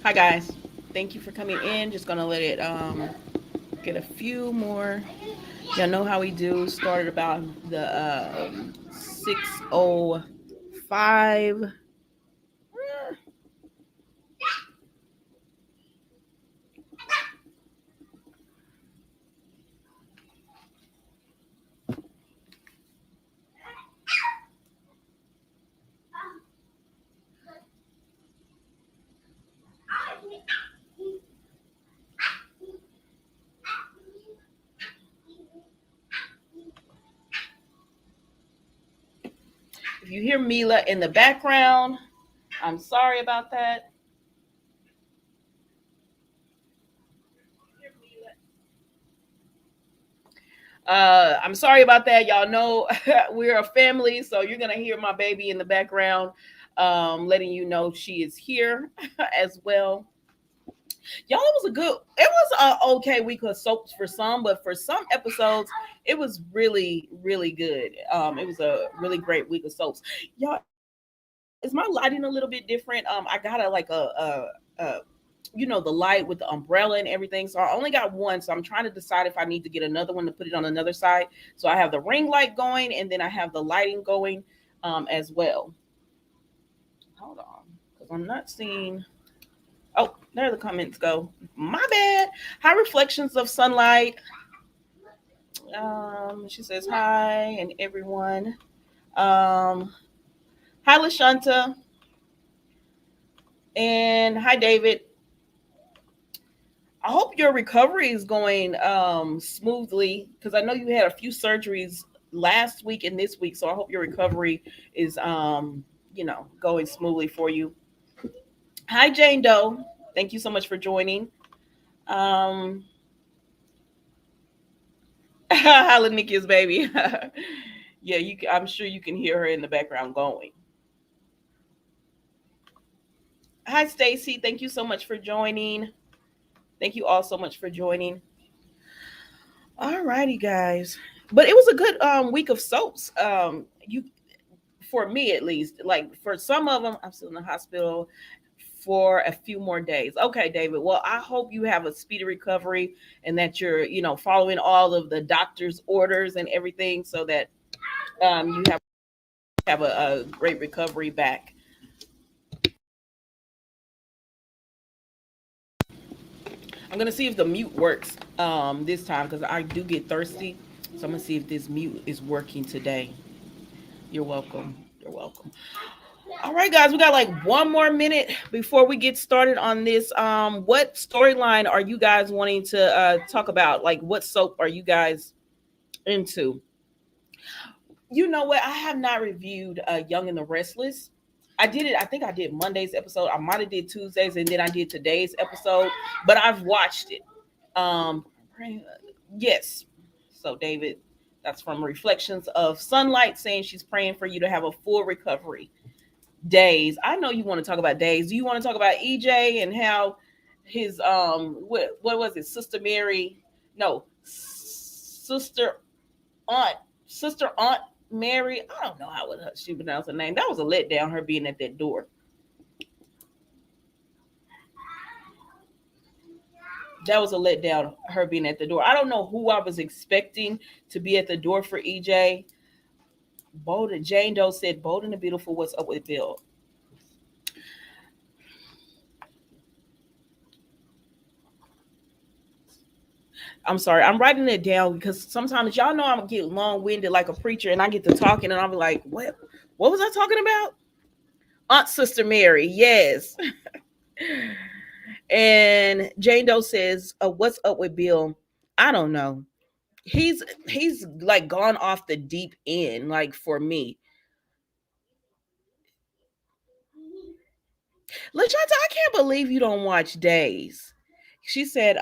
Hi guys. Thank you for coming in. Just gonna let it get a few more. Y'all know how we do. Started about the 6:05. If you hear Mila in the background, I'm sorry about that. I'm sorry about that. Y'all know we're a family, so you're gonna hear my baby in the background, letting you know she is here as well. Y'all, it was a good, it was a okay week of soaps for some, but for some episodes, it was really, really good. It was a really great week of soaps. Y'all, is my lighting a little bit different? I got a the light with the umbrella and everything. So I only got one. So I'm trying to decide if I need to get another one to put it on another side. So I have the ring light going, and then I have the lighting going as well. Hold on, because I'm not seeing. Oh, there the comments go. My bad. Hi, reflections of sunlight. She says hi and everyone. Um, Hi, Lashunta, and hi, David. I hope your recovery is going smoothly because I know you had a few surgeries last week and this week. So I hope your recovery is going smoothly for you. Hi, Jane Doe. Thank you so much for joining. Um, Hi, Nikki's baby. Yeah, I'm sure you can hear her in the background going. Hi, Stacy. Thank you so much for joining. Thank you all so much for joining. All righty, guys. But it was a good week of soaps. You For me at least. Like for some of them, I'm still in the hospital for a few more days. Okay, David. Well, I hope you have a speedy recovery and that you're, following all of the doctor's orders and everything so that you have a great recovery back. I'm gonna see if the mute works this time because I do get thirsty. So I'm gonna see if this mute is working today. You're welcome. You're welcome. All right, guys, we got like one more minute before we get started on this. What storyline are you guys wanting to talk about? Like, what soap are you guys into? You know what? I have not reviewed Young and the Restless. I did it. I think I did Monday's episode. I might have did Tuesdays, and then I did today's episode. But I've watched it. Um, yes. So, David, that's from Reflections of Sunlight, saying she's praying for you to have a full recovery. Days. I know you want to talk about Days. Do you want to talk about EJ and how his what was it, Sister Mary? No, Aunt Sister Aunt Mary. I don't know how she pronounced her name. That was a letdown. Her being at that door. That was a letdown. Her being at the door. I don't know who I was expecting to be at the door for EJ. Bold and Jane Doe said, "Bold and the Beautiful, what's up with Bill?" I'm sorry. I'm writing it down because sometimes y'all know I'm get long winded like a preacher, and I get to talking, and I'm like, "What? What was I talking about?" Aunt Sister Mary, yes. And Jane Doe says, "What's up with Bill?" I don't know. He's like gone off the deep end. Like for me, Lachanta, I can't believe you don't watch Days. She said,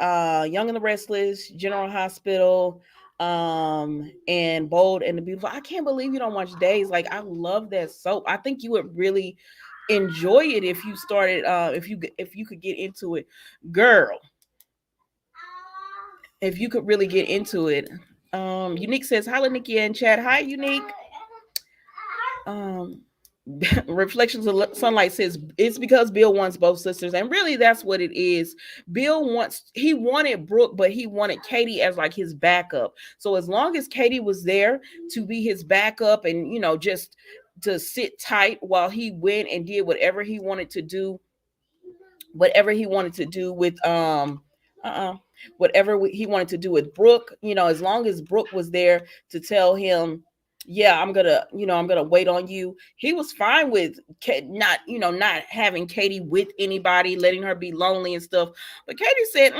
Young and the Restless, General Hospital, and Bold and the Beautiful. I can't believe you don't watch Days. Like I love that soap. I think you would really enjoy it if you started if you could get into it. Girl, if you could really get into it. Unique says, "Hi, Nikki and Chad. Hi, Unique." Um, Reflections of Sunlight says it's because Bill wants both sisters, and really that's what it is. He wanted Brooke, but he wanted Katie as like his backup. So as long as Katie was there to be his backup, and just to sit tight while he went and did whatever he wanted to do with uh whatever he wanted to do with Brooke, as long as Brooke was there to tell him, yeah, I'm gonna wait on you. He was fine with not having Katie with anybody, letting her be lonely and stuff. But Katie said,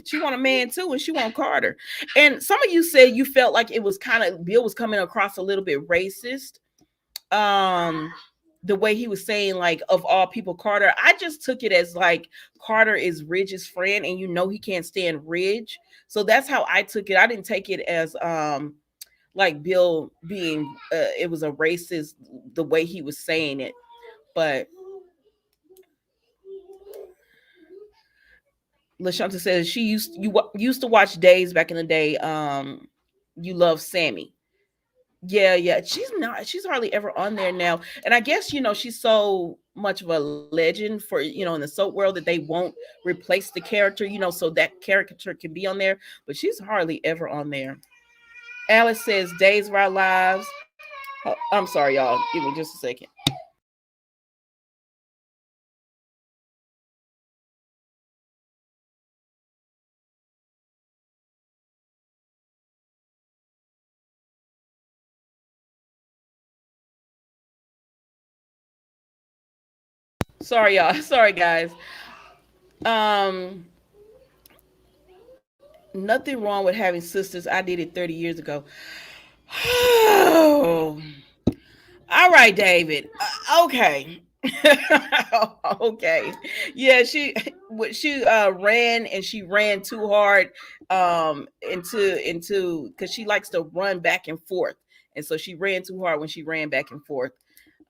she want a man too, and she want Carter. And some of you said you felt like it was kind of Bill was coming across a little bit racist. um the way he was saying, like, of all people, Carter. I just took it as like Carter is Ridge's friend, and he can't stand Ridge. So that's how I took it. I didn't take it as like Bill being it was a racist the way he was saying it. But LaShanta says she used to watch Days back in the day. You love Sammy. Yeah, yeah. She's hardly ever on there now. And I guess, she's so much of a legend for, in the soap world, that they won't replace the character, so that caricature can be on there. But she's hardly ever on there. Alice says Days of Our Lives. Oh, I'm sorry, y'all. Give me just a second. Sorry, y'all. Sorry, guys. Um, Nothing wrong with having sisters. I did it 30 years ago. Oh, all right, David. Okay. Okay. Yeah, she ran, and she ran too hard into because she likes to run back and forth. And so she ran too hard when she ran back and forth.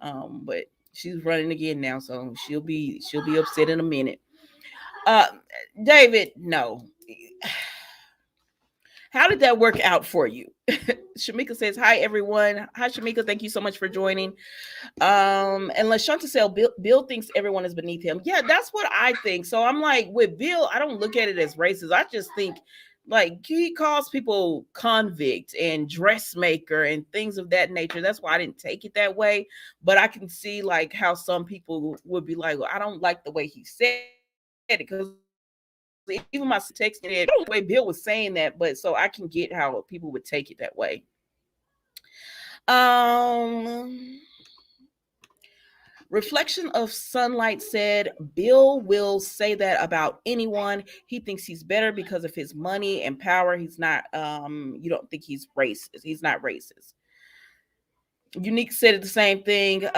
But she's running again now, so she'll be upset in a minute. Uh David, no. How did that work out for you? Shamika says, hi everyone. Hi Shamika, thank you so much for joining. And LaShanta said Bill thinks everyone is beneath him. Yeah, that's what I think. So I'm like, with Bill, I don't look at it as racist. I just think like he calls people convict and dressmaker and things of that nature. That's why I didn't take it that way. But I can see like how some people would be like, well, I don't like the way he said it, because even my text it, the way Bill was saying that, but so I can get how people would take it that way. Um Reflection of Sunlight said Bill will say that about anyone. He thinks he's better because of his money and power. He's not you don't think he's racist. He's not racist. Unique said the same thing.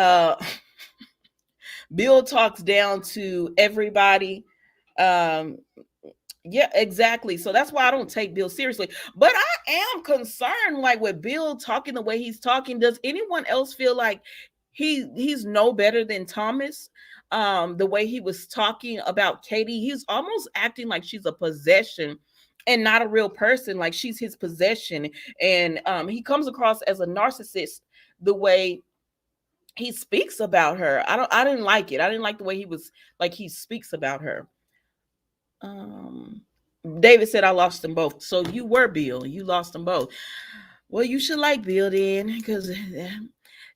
Bill talks down to everybody. Um yeah, exactly. So that's why I don't take Bill seriously. But I am concerned, like with Bill talking the way he's talking. Does anyone else feel like he's no better than Thomas? The way he was talking about Katie, he's almost acting like she's a possession and not a real person, like she's his possession. And he comes across as a narcissist the way he speaks about her. I didn't like it. I didn't like the way he speaks about her. Um, David said I lost them both. So you were Bill. You lost them both. Well, you should like Bill then, because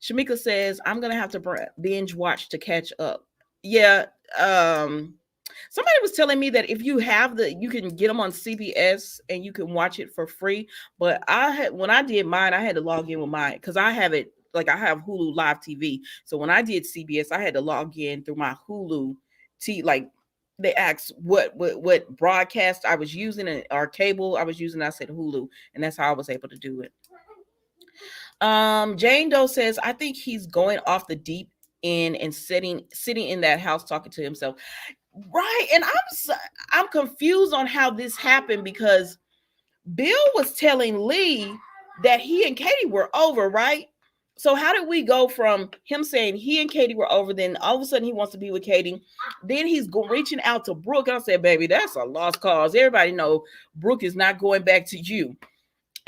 Shamika says I'm gonna have to binge watch to catch up. Yeah. Somebody was telling me that if you have you can get them on CBS and you can watch it for free. But when I did mine, I had to log in with mine because I have it. Like I have Hulu Live TV. So when I did CBS, I had to log in through my Hulu like they asked what broadcast I was using or cable I was using. I said Hulu, and that's how I was able to do it. Jane Doe says, I think he's going off the deep end and sitting in that house talking to himself. Right. And I'm confused on how this happened, because Bill was telling Lee that he and Katie were over, right? So how did we go from him saying he and Katie were over, then all of a sudden he wants to be with Katie, then he's reaching out to Brooke? I said, baby, that's a lost cause. Everybody know Brooke is not going back to you.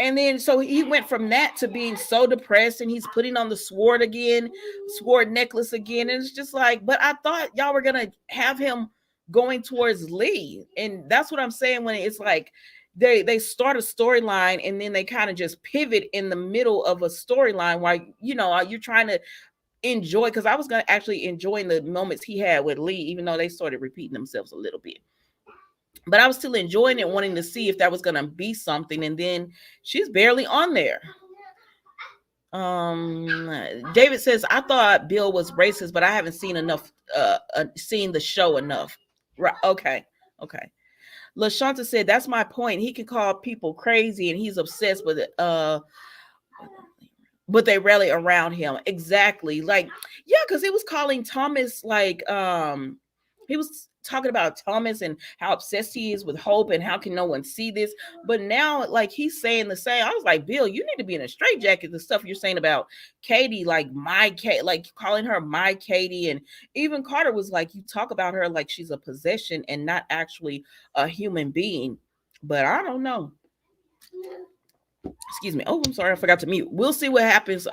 And then so he went from that to being so depressed, and he's putting on the sword again, sword necklace again. And it's just like, but I thought y'all were gonna have him going towards Lee. And that's what I'm saying, when it's like they start a storyline and then they kind of just pivot in the middle of a storyline while you're trying to enjoy, because I was gonna actually enjoying the moments he had with Lee, even though they started repeating themselves a little bit. But I was still enjoying it, wanting to see if that was gonna be something. And then she's barely on there. David says, I thought Bill was racist, but I haven't seen enough seen the show enough. Right, okay. LaShanta said, that's my point. He can call people crazy and he's obsessed with it. But they rally around him. Exactly. Like, yeah, because he was calling Thomas, like, he was talking about Thomas and how obsessed he is with Hope and how can no one see this. But now, like, he's saying the same. I was like, Bill, you need to be in a straitjacket. The stuff you're saying about Katie, like my Kate, like calling her my Katie. And even Carter was like, you talk about her like she's a possession and not actually a human being. But I don't know. Excuse me. Oh, I'm sorry, I forgot to mute. We'll see what happens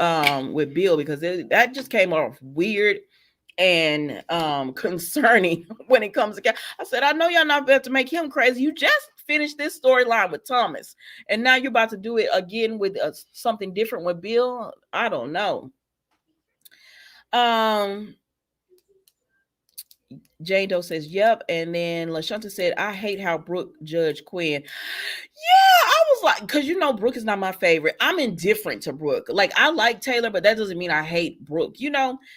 with Bill, because that just came off weird and concerning when it comes to. I said, I know y'all not about to make him crazy. You just finished this storyline with Thomas, and now you're about to do it again with something different with Bill. I don't know. Jane Doe says, yep. And then LaShanta said, I hate how Brooke judged Quinn. Yeah, I was like, because Brooke is not my favorite. I'm indifferent to Brooke. Like, I like Taylor, but that doesn't mean I hate Brooke,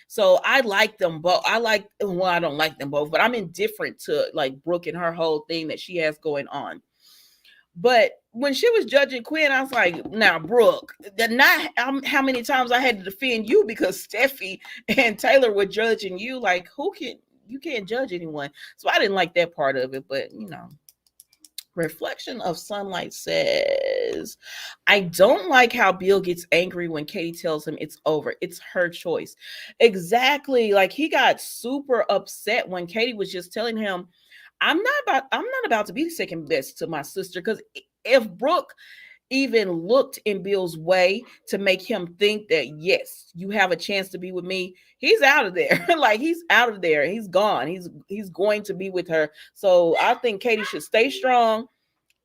So I like them both. I don't like them both, but I'm indifferent to like Brooke and her whole thing that she has going on. But when she was judging Quinn, I was like, now, Brooke, not how many times I had to defend you because Steffi and Taylor were judging you. Like, you can't judge anyone. So I didn't like that part of it, but Reflection of Sunlight says, I don't like how Bill gets angry when Katie tells him it's over. It's her choice. Exactly. Like, he got super upset when Katie was just telling him, I'm not about to be second best to my sister. Because if Brooke even looked in Bill's way to make him think that, yes, you have a chance to be with me, he's out of there. Like, he's out of there. He's gone. He's going to be with her. So I think Katie should stay strong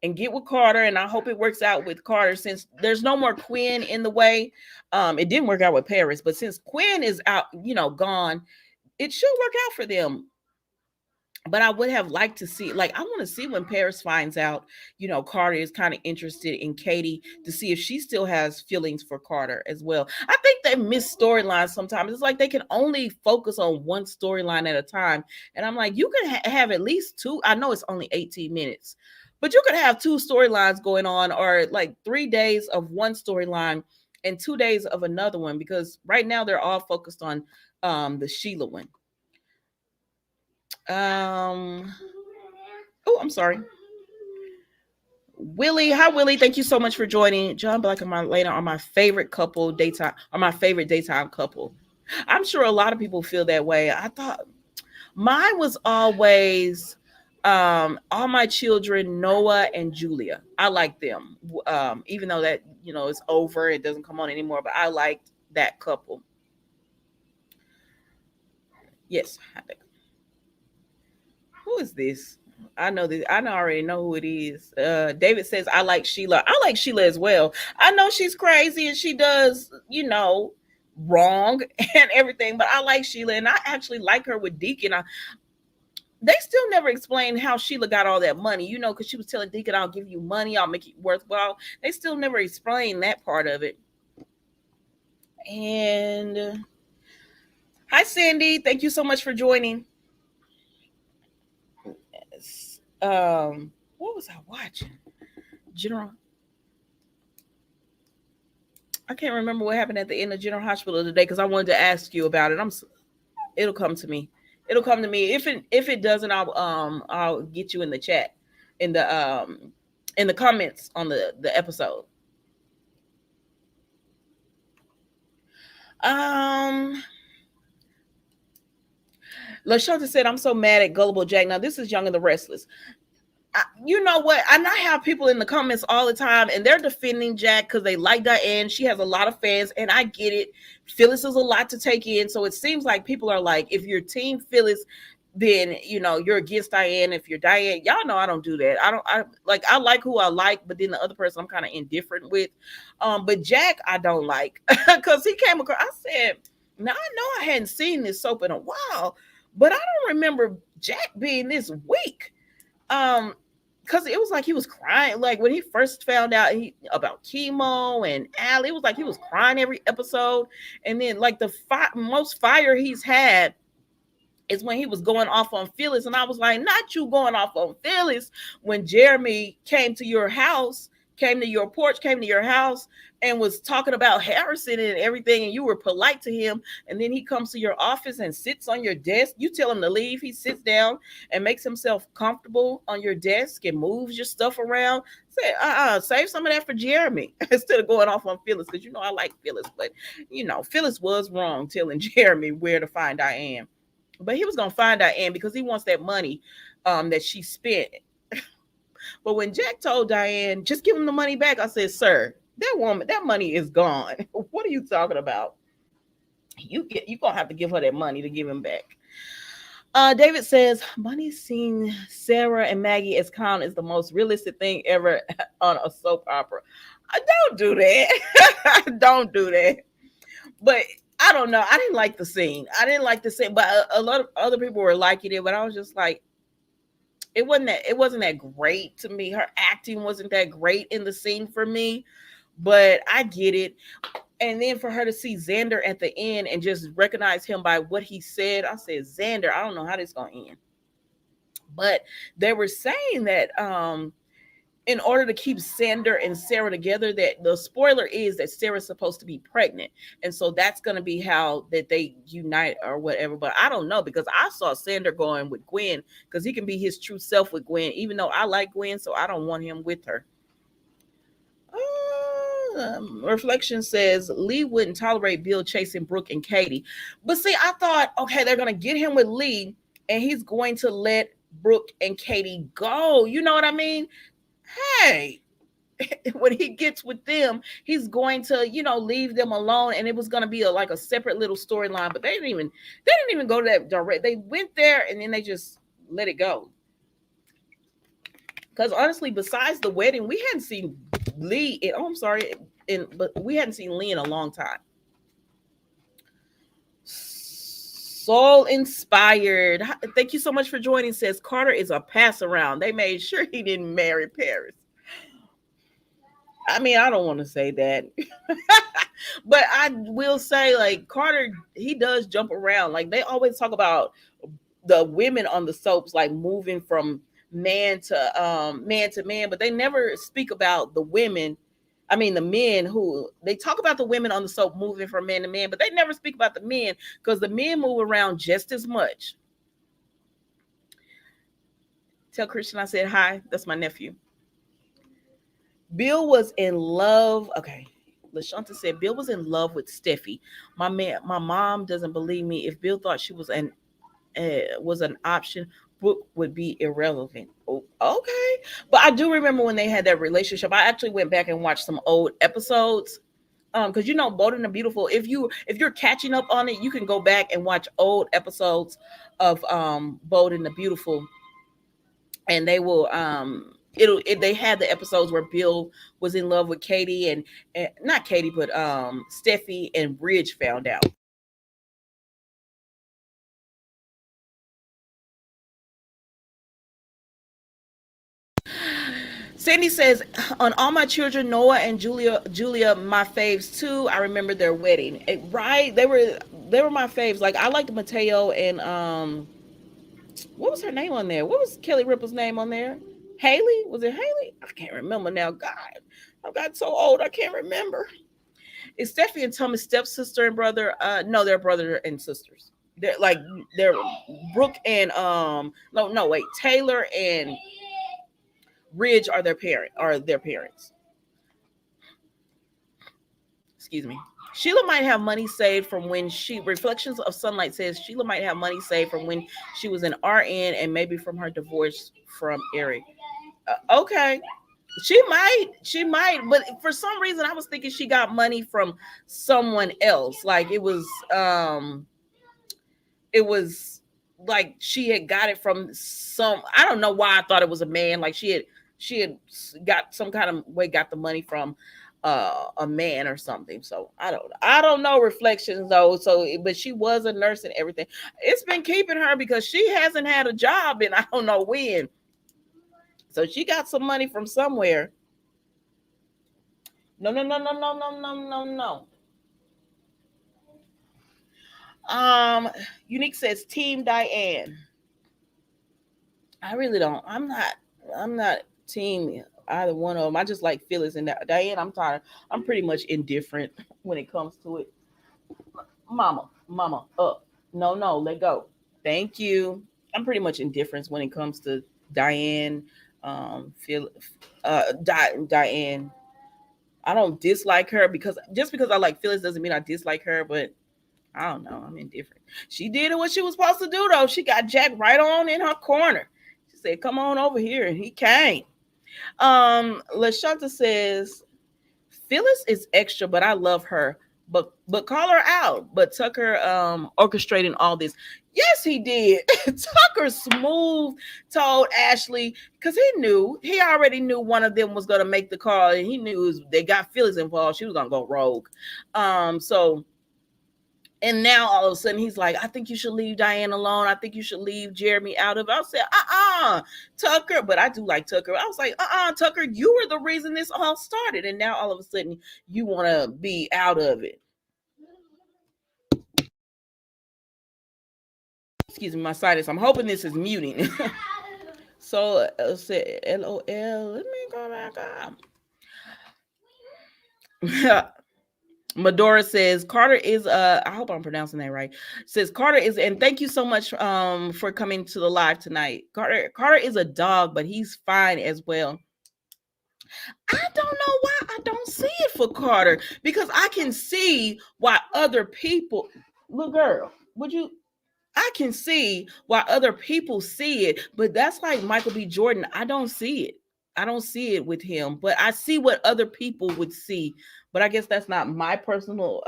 and get with Carter. And I hope it works out with Carter, since there's no more Quinn in the way. It didn't work out with Paris, but since Quinn is out, gone, it should work out for them. But I would have liked to see, like, I want to see when Paris finds out, Carter is kind of interested in Katie, to see if she still has feelings for Carter as well. I think they miss storylines sometimes. It's like they can only focus on one storyline at a time. And I'm like, you can have at least two. I know it's only 18 minutes, but you could have two storylines going on, or like 3 days of one storyline and 2 days of another one, because right now they're all focused on the Sheila one. Oh, I'm sorry. Willie, hi Willie. Thank you so much for joining. John Black and Marlena are my favorite couple daytime, are my favorite daytime couple. I'm sure a lot of people feel that way. I thought mine was always all my children, Noah and Julia. I like them. Even though that, it's over, it doesn't come on anymore, but I liked that couple. Yes. Who is this? I know this. I already know who it is. David says, I like Sheila. I like Sheila as well. I know she's crazy and she does, wrong and everything, but I like Sheila, and I actually like her with Deacon. They still never explained how Sheila got all that money, because she was telling Deacon, I'll give you money, I'll make it worthwhile. They still never explained that part of it. And hi, Sandy. Thank you so much for joining. What was I watching? General. I can't remember what happened at the end of General Hospital today, because I wanted to ask you about it. It'll come to me. It'll come to me. If it doesn't, I'll get you in the chat, in the comments on the episode. LaShanta said, I'm so mad at Gullible Jack. Now, this is Young and the Restless. You know what? And I have people in the comments all the time, and they're defending Jack because they like Diane. She has a lot of fans, and I get it. Phyllis is a lot to take in, so it seems like people are like, if you're Team Phyllis, then you're against Diane. If you're Diane, y'all know I don't do that. I like who I like, but then the other person I'm kind of indifferent with. But Jack, I don't like because he came across. I said, now I know I hadn't seen this soap in a while, but I don't remember Jack being this weak. Because it was like he was crying, like when he first found out about chemo and Allie, it was like he was crying every episode. And then like the most fire he's had is when he was going off on Phyllis, and I was like, not you going off on Phyllis when Jeremy came to your house, came to your porch, came to your house, and was talking about Harrison and everything, and you were polite to him, and then he comes to your office and sits on your desk. You tell him to leave. He sits down and makes himself comfortable on your desk and moves your stuff around. Say, save some of that for Jeremy instead of going off on Phyllis, because I like Phyllis, but Phyllis was wrong telling Jeremy where to find Diane. But he was gonna find Diane because he wants that money that she spent. But when Jack told Diane, just give him the money back, I said, sir, that money is gone. What are you talking about? You gonna have to give her that money to give him back. David says, Bunny seeing Sarah and Maggie as clown is the most realistic thing ever on a soap opera. Don't do that. Don't do that. But I don't know. I didn't like the scene. But a lot of other people were liking it. But I was just like, it wasn't that great to me. Her acting wasn't that great in the scene for me. But I get it. And then for her to see Xander at the end and just recognize him by what he said, I said, Xander, I don't know how this is gonna end. But they were saying that in order to keep Xander and Sarah together, that the spoiler is that Sarah's supposed to be pregnant. And so that's going to be how that they unite or whatever. But I don't know, because I saw Xander going with Gwen because he can be his true self with Gwen, even though I like Gwen, so I don't want him with her. Reflection says Lee wouldn't tolerate Bill chasing Brooke and Katie. But see, I thought, okay, they're going to get him with Lee and he's going to let Brooke and Katie go. You know what I mean? Hey, when he gets with them, he's going to, leave them alone, and it was going to be like a separate little storyline. But they didn't even go to that direct. They went there and then they just let it go. Because honestly, besides the wedding, we hadn't seen Lee. But we hadn't seen Lee in a long time. Soul Inspired. Thank you so much for joining. Says Carter is a pass around. They made sure he didn't marry Paris. I mean, I don't want to say that. But I will say, like, Carter, he does jump around. Like, they always talk about the women on the soaps, like, moving from man to man, but they never speak about the women. I mean, the men who they talk about the women on the soap moving from man to man, but they never speak about the men because the men move around just as much. Tell Christian I said hi. That's my nephew. Bill was in love. Okay. LaShanta said Bill was in love with Steffi. My mom doesn't believe me. If Bill thought she was an option, Brooke would be irrelevant. Oh, okay. But I do remember when they had that relationship. I actually went back and watched some old episodes. Because Bold and the Beautiful, if you're catching up on it, you can go back and watch old episodes of Bold and the Beautiful, and they will they had the episodes where Bill was in love with Katie and not Katie, but Steffi, and Bridge found out. Sandy says, on All My Children, Noah and Julia, my faves too. I remember their wedding. Right? They were my faves. Like, I liked Mateo and what was her name on there? What was Kelly Ripa's name on there? Haley? Was it Haley? I can't remember now. God, I've got so old I can't remember. Is Steffi and Thomas stepsister and brother? No, they're brother and sisters. They're Brooke and no wait, Taylor and Ridge are their parents. Excuse me. Sheila might have money saved from when Reflections of Sunlight says Sheila might have money saved from when she was an RN and maybe from her divorce from Eric. Okay. She might, but for some reason I was thinking she got money from someone else. Like it was like she had got it from some, I don't know why I thought it was a man. Like she had got some kind of way, got the money from a man or something. So I don't know reflections though. So but she was a nurse and everything. It's been keeping her because she hasn't had a job and I don't know when. So she got some money from somewhere. No, no, no, no, no, no, no, no, no. Um, Unique says Team Diane. I really don't. I'm not team either one of them. I just like Phyllis and Diane. I'm tired. I'm pretty much indifferent when it comes to it. Mama, up. No, no, let go. Thank you. I'm pretty much indifferent when it comes to Diane. Phil, Diane. I don't dislike her because just because I like Phyllis doesn't mean I dislike her. But I don't know. I'm indifferent. She did what she was supposed to do though. She got Jack right on in her corner. She said, "Come on over here," and he came. Lashanta says Phyllis is extra, but I love her. But call her out. But Tucker orchestrating all this. Yes, he did. Tucker smooth told Ashley because he already knew one of them was gonna make the call, and he knew they got Phyllis involved. She was gonna go rogue. So and now all of a sudden he's like, I think you should leave Diane alone. I think you should leave Jeremy out of it. I said, Tucker. But I do like Tucker. I was like, Tucker, you were the reason this all started. And now all of a sudden you want to be out of it. Excuse me, my sinus. I'm hoping this is muting. So say LOL. Let me go back up. Medora says Carter is I hope I'm pronouncing that right. Says Carter is, and thank you so much for coming to the live tonight. Carter is a dog, but he's fine as well. I don't know why I don't see it for Carter because I can see why other people, little girl, would you, I can see why other people see it, but that's like Michael B. Jordan. I don't see it. I don't see it with him, but I see what other people would see. But I guess that's not my personal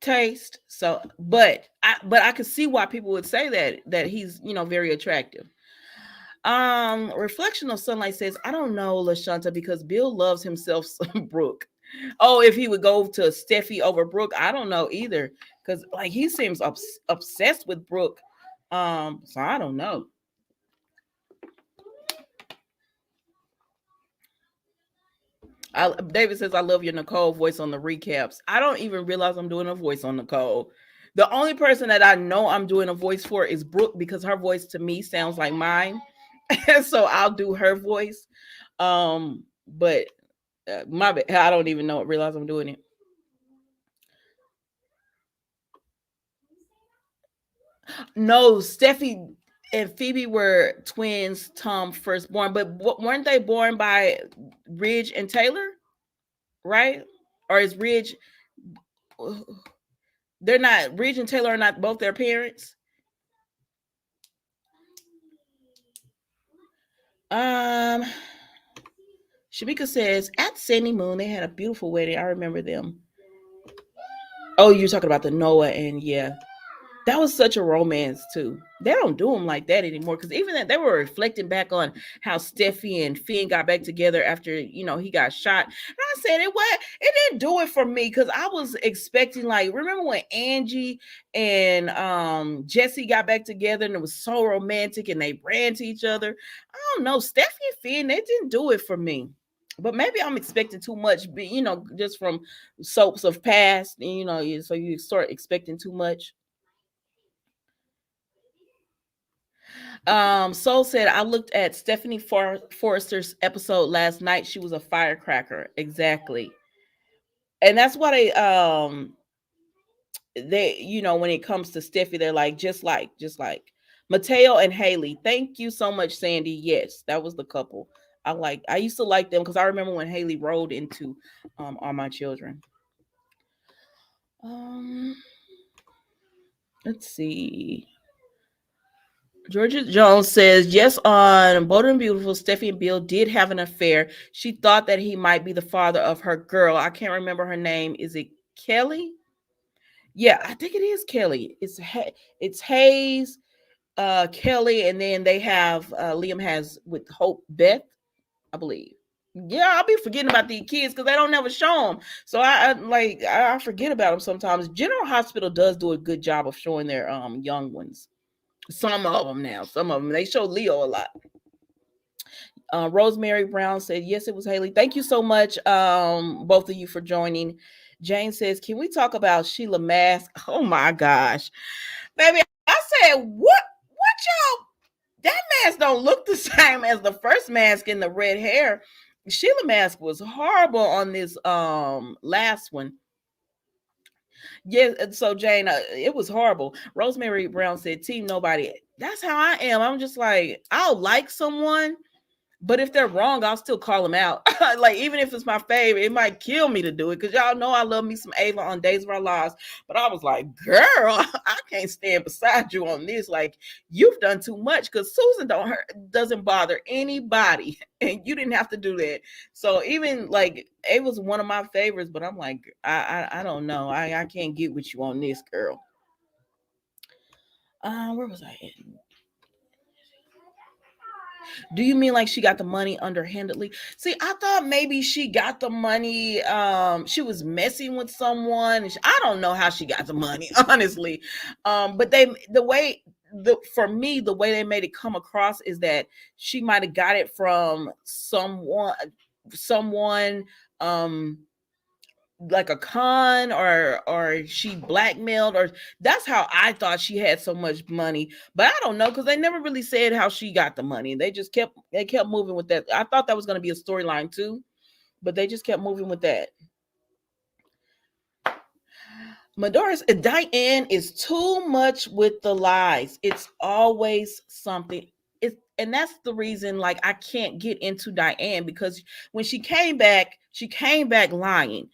taste. So, but I could see why people would say that he's very attractive. Reflection of Sunlight says, I don't know, Lashanta, because Bill loves himself some Brooke. Oh, if he would go to Steffi over Brooke, I don't know either. Because like he seems obsessed with Brooke. So I don't know. David says, I love your Nicole voice on the recaps. I don't even realize I'm doing a voice on Nicole. The only person that I know I'm doing a voice for is Brooke because her voice to me sounds like mine. So I'll do her voice. But my bad. I don't even know. Realize I'm doing it. No, Steffi and Phoebe were twins. Tom firstborn, but weren't they born by Ridge and Taylor? Right? Or is Ridge? They're not. Ridge and Taylor are not both their parents. Um, Shamika says at Sandy Moon they had a beautiful wedding. I remember them. Oh, you're talking about the Noah and yeah, that was such a romance too. They don't do them like that anymore because even that they were reflecting back on how Steffi and Finn got back together after he got shot. And I said it didn't do it for me because I was expecting like remember when Angie and Jesse got back together and it was so romantic and they ran to each other. I don't know, Steffi and Finn they didn't do it for me. But maybe I'm expecting too much, just from soaps of past, so you start expecting too much. Soul said I looked at Stephanie Forrester's episode last night. She was a firecracker. Exactly. And that's why they when it comes to Steffi, they're like just like Mateo and Haley. Thank you so much, Sandy. Yes, that was the couple. I used to like them because I remember when Haley rolled into All My Children. Um let's see. Georgia Jones says, yes, on Bold and Beautiful, Steffi and Bill did have an affair. She thought that he might be the father of her girl. I can't remember her name. Is it Kelly? Yeah, I think it is Kelly. It's Hayes, Kelly, and then they have Liam has with Hope Beth, I believe. Yeah, I'll be forgetting about these kids because they don't never show them. So I forget about them sometimes. General Hospital does do a good job of showing their young ones. Some of them now, some of them they show Leo a lot. Rosemary Brown said, yes, it was Haley. Thank you so much, both of you, for joining. Jane says, can we talk about Sheila Mask? Oh my gosh. Baby, I said, what y'all? That mask don't look the same as the first mask in the red hair. Sheila Mask was horrible on this last one. Yeah, so Jane, it was horrible. Rosemary Brown said, team nobody. That's how I am. I'm just like, I'll like someone, but if they're wrong, I'll still call them out. Like, even if it's my favorite, it might kill me to do it because y'all know I love me some Ava on Days of Our Lives. But I was like, girl, I can't stand beside you on this. Like, you've done too much because Susan doesn't bother anybody, and you didn't have to do that. So even like Ava's one of my favorites, but I'm like, I don't know. I can't get with you on this, girl. Where was I at? Do you mean like she got the money underhandedly? See, I thought maybe she got the money. She was messing with someone. I don't know how she got the money, honestly. But for me, the way they made it come across is that she might have got it from someone, um, like a con, or she blackmailed, or that's how I thought she had so much money. But I don't know because they never really said how she got the money. They kept moving with that. I thought that was going to be a storyline too, but they just kept moving with that. Medora's Diane is too much with the lies. It's always something. And that's the reason, like, I can't get into Diane, because when she came back lying,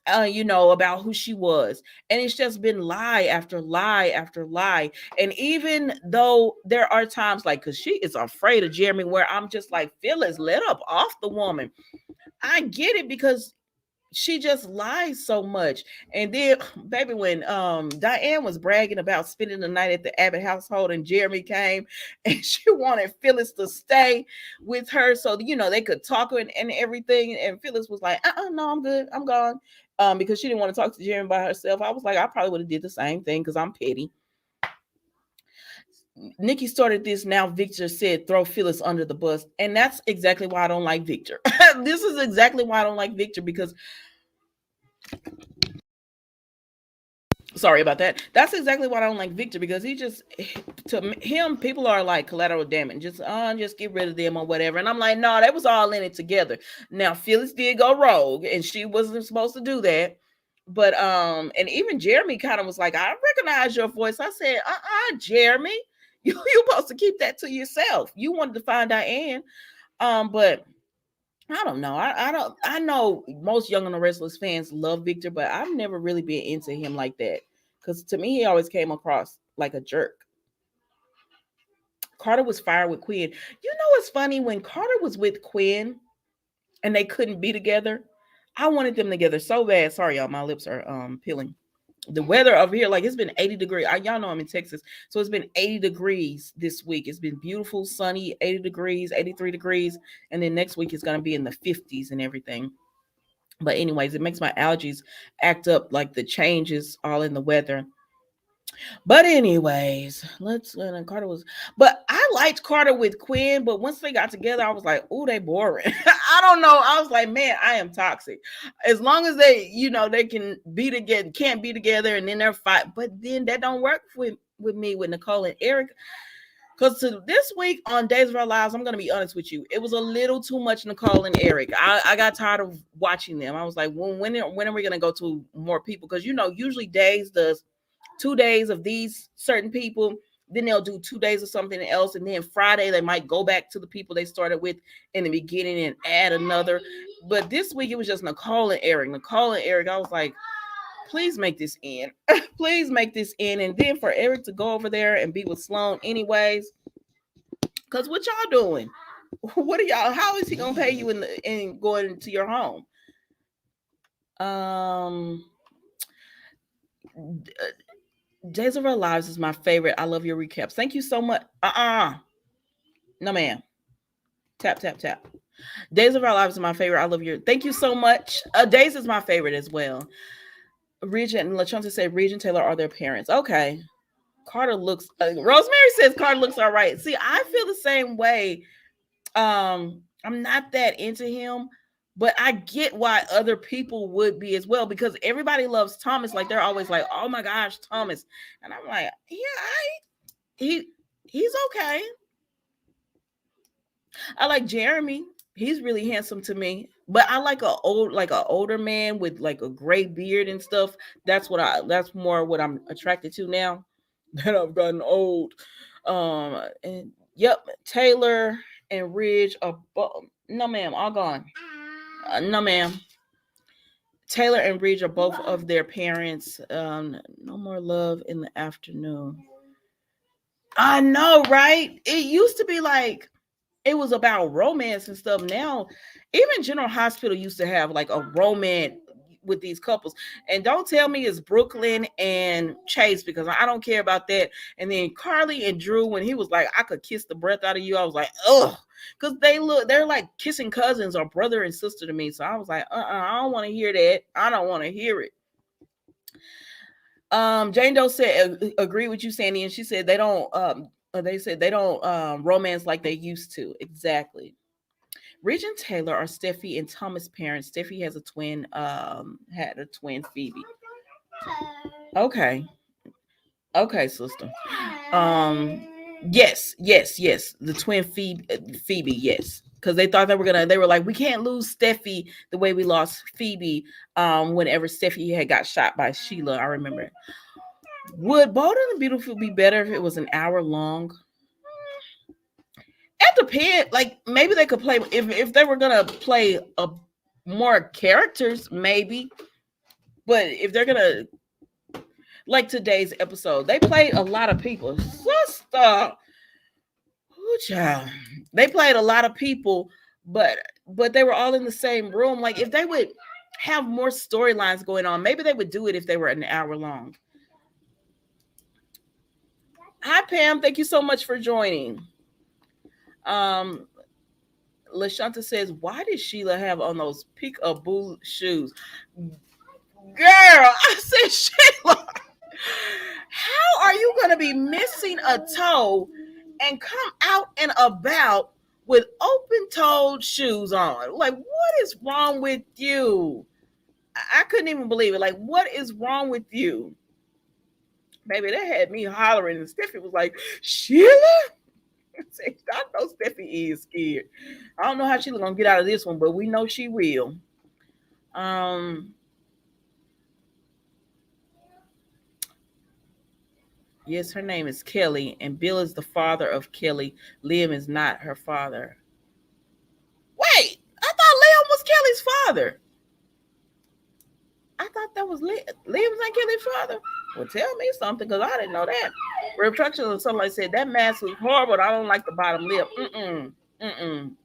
about who she was. And it's just been lie after lie after lie. And even though there are times, like, because she is afraid of Jeremy, where I'm just like, Phyllis, let up off the woman. I get it because she just lies so much. And then, baby, when Diane was bragging about spending the night at the Abbott household and Jeremy came, and she wanted Phyllis to stay with her so they could talk and everything, and Phyllis was like, no, I'm good, I'm gone, because she didn't want to talk to Jeremy by herself. I was like, I probably would have did the same thing because I'm petty. Nikki started this. Now Victor said throw Phyllis under the bus, and that's exactly why I don't like Victor. This is exactly why I don't like Victor, because sorry about that. That's exactly why I don't like Victor, because to him, people are like collateral damage. Just get rid of them or whatever. And I'm like, no, they was all in it together. Now Phyllis did go rogue, and she wasn't supposed to do that. But and even Jeremy kind of was like, I recognize your voice. I said, Jeremy, you supposed to keep that to yourself. You wanted to find Diane. But I don't know. I know most Young and the Restless fans love Victor, but I've never really been into him like that. Because to me, he always came across like a jerk. Carter was fired with Quinn. You know what's funny? When Carter was with Quinn and they couldn't be together, I wanted them together so bad. Sorry, y'all, my lips are peeling. The weather over here, like, it's been 80 degrees. Y'all know I'm in Texas, so it's been 80 degrees this week. It's been beautiful, sunny, 80 degrees, 83 degrees, and then next week it's going to be in the 50s and everything. But anyways, it makes my allergies act up, like the changes all in the weather. But anyways, Carter was, but I liked Carter with Quinn. But once they got together, I was like, oh, they boring. I don't know. I was like, man, I am toxic. As long as they can be together, can't be together, and then they're fight. But then that don't work with me with Nicole and Eric. Because this week on Days of Our Lives, I'm going to be honest with you, it was a little too much Nicole and Eric. I got tired of watching them. I was like, when are we going to go to more people? Because, usually Days does 2 days of these certain people, then they'll do 2 days of something else, and then Friday they might go back to the people they started with in the beginning and add another. But this week it was just Nicole and Eric. I was like, Please make this end. Please make this end. And then for Eric to go over there and be with Sloan anyways. Because what y'all doing? What are y'all? How is he gonna pay you in going into your home? Um Days of Our Lives is my favorite. I love your recaps. Thank you so much. No ma'am. Tap tap tap. Days of Our Lives is my favorite. I love your. Thank you so much. Days is my favorite as well. Regent and LaChonta said Regent Taylor are their parents. Okay. Carter looks. Rosemary says Carter looks all right. See, I feel the same way. I'm not that into him, but I get why other people would be as well because everybody loves Thomas. Like they're always like, "Oh my gosh, Thomas," and I'm like, "Yeah, he's okay." I like Jeremy. He's really handsome to me. But I like a older man with like a gray beard and stuff. That's more what I'm attracted to now that I've gotten old. And yep, Taylor and Ridge are no ma'am, all gone. No ma'am. Taylor and Ridge are both of their parents. No more love in the afternoon. I know, right? It used to be like it was about romance and stuff. Now, even General Hospital used to have like a romance with these couples. And don't tell me it's Brooklyn and Chase because I don't care about that. And then Carly and Drew, when he was like, I could kiss the breath out of you, I was like, ugh. Because they're like kissing cousins or brother and sister to me. So I was like, I don't want to hear that. I don't want to hear it. Jane Doe said agree with you, Sandy, and she said they said they don't romance like they used to. Exactly. Regent Taylor are Steffi and Thomas' parents. Steffi has had a twin, Phoebe. Okay. Okay, sister. Um yes. The twin Phoebe, yes. Because they thought they were like, we can't lose Steffi the way we lost Phoebe whenever Steffi had got shot by Sheila. I remember. Would Bold and the Beautiful be better if it was an hour long? It depends. Like maybe they could play if they were gonna play more characters, maybe. But if they're gonna like today's episode, they played a lot of people. Sister, ooh, child. They played a lot of people, but they were all in the same room. Like if they would have more storylines going on, maybe they would do it if they were an hour long. Hi Pam, thank you so much for joining. LaShanta says, why did Sheila have on those peekaboo shoes? Girl, I said, Sheila, how are you going to be missing a toe and come out and about with open-toed shoes on? Like, what is wrong with you? I couldn't even believe it. Like, what is wrong with you? Baby, that had me hollering, and Steffi was like, Sheila? I know Steffi is scared. I don't know how she's gonna get out of this one, but we know she will. Yes, her name is Kelly, and Bill is the father of Kelly. Liam is not her father. Wait, I thought Liam was Kelly's father. I thought that was Liam. Liam's not Kelly's father. Well, tell me something because I didn't know that. Reproduction or something like said that mask was horrible. I don't like the bottom lip.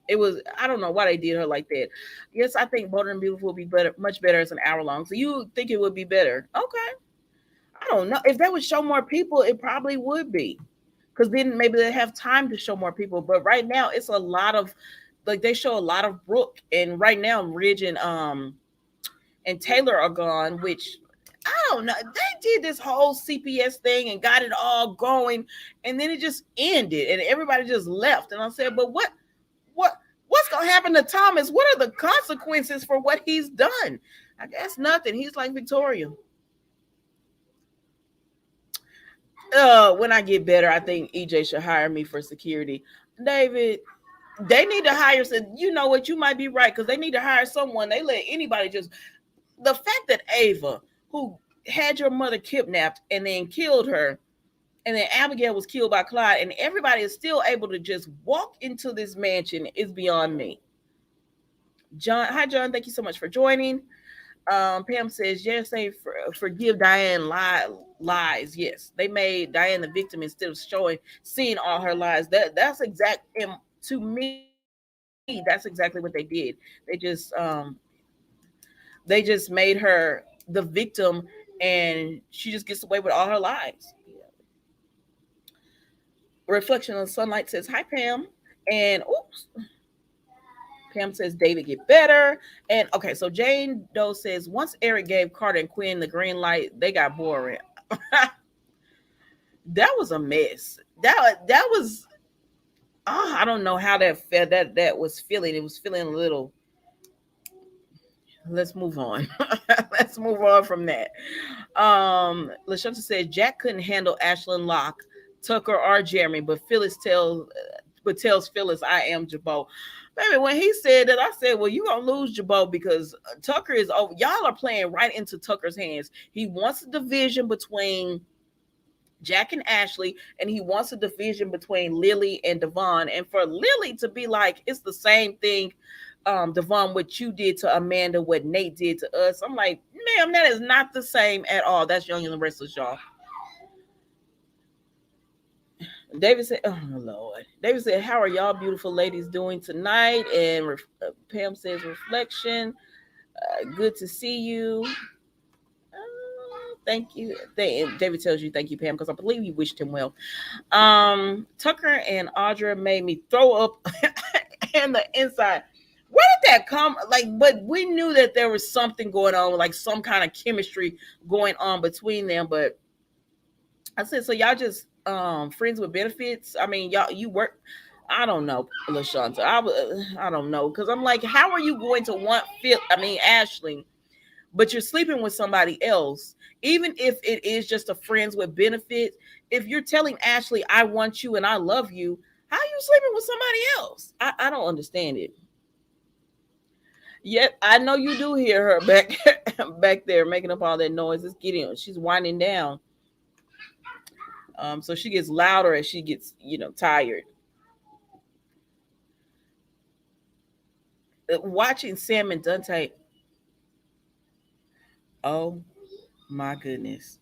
It was. I don't know why they did her like that. Yes, I think Bold and Beautiful would be better, much better as an hour long. So you think it would be better? Okay. I don't know if they would show more people. It probably would be because then maybe they have time to show more people. But right now, it's a lot of like they show a lot of Brooke, and right now Ridge and Taylor are gone, which I don't know. They did this whole CPS thing and got it all going, and then it just ended, and everybody just left. And I said, "But what's gonna happen to Thomas? What are the consequences for what he's done?" I guess nothing. He's like Victoria. When I get better, I think EJ should hire me for security. David, they need to hire. You know what? You might be right because they need to hire someone. They let anybody just. The fact that Ava, who had your mother kidnapped and then killed her, and then Abigail was killed by Clyde, and everybody is still able to just walk into this mansion is beyond me. John, hi John, thank you so much for joining. Pam says, yes, they forgive Diane lies. Yes, they made Diane the victim instead of seeing all her lies. That's exact. And to me, that's exactly what they did. They just they just made her the victim, and she just gets away with all her lies. Reflection on Sunlight says, hi, Pam. And oops, Pam says, David, get better. And okay, so Jane Doe says, once Eric gave Carter and Quinn the green light, they got boring. That was a mess. That was, I don't know how that felt. That was feeling. It was feeling a little. Let's move on. Let's move on from that. Lashunta says Jack couldn't handle Ashlyn Locke, Tucker, or Jeremy, but tells Phyllis, I am Jabot. Baby, when he said that, I said, well, you gonna lose Jabot because Tucker is over. Y'all are playing right into Tucker's hands. He wants a division between Jack and Ashley, and he wants a division between Lily and Devon. And for Lily to be like, it's the same thing, Devon, what you did to Amanda, what Nate did to us. I'm like, ma'am, that is not the same at all. That's Young and the Restless, y'all. David said, oh Lord. David said, how are y'all beautiful ladies doing tonight? And Pam says, reflection. Good to see you. Thank you. David tells you thank you, Pam, because I believe you wished him well. Tucker and Audra made me throw up in the inside. Where did that come? Like, but we knew that there was something going on, like some kind of chemistry going on between them. But I said, so y'all just friends with benefits? I mean, y'all, you work. I don't know, LaShanta. I don't know, because I'm like, how are you going to want Phil? I mean, Ashley, but you're sleeping with somebody else, even if it is just a friends with benefits. If you're telling Ashley, I want you and I love you, how are you sleeping with somebody else? I don't understand it. Yet I know you do hear her back back there making up all that noise. It's getting, she's winding down. So she gets louder as she gets, tired. Watching Sam and Dante. Oh my goodness.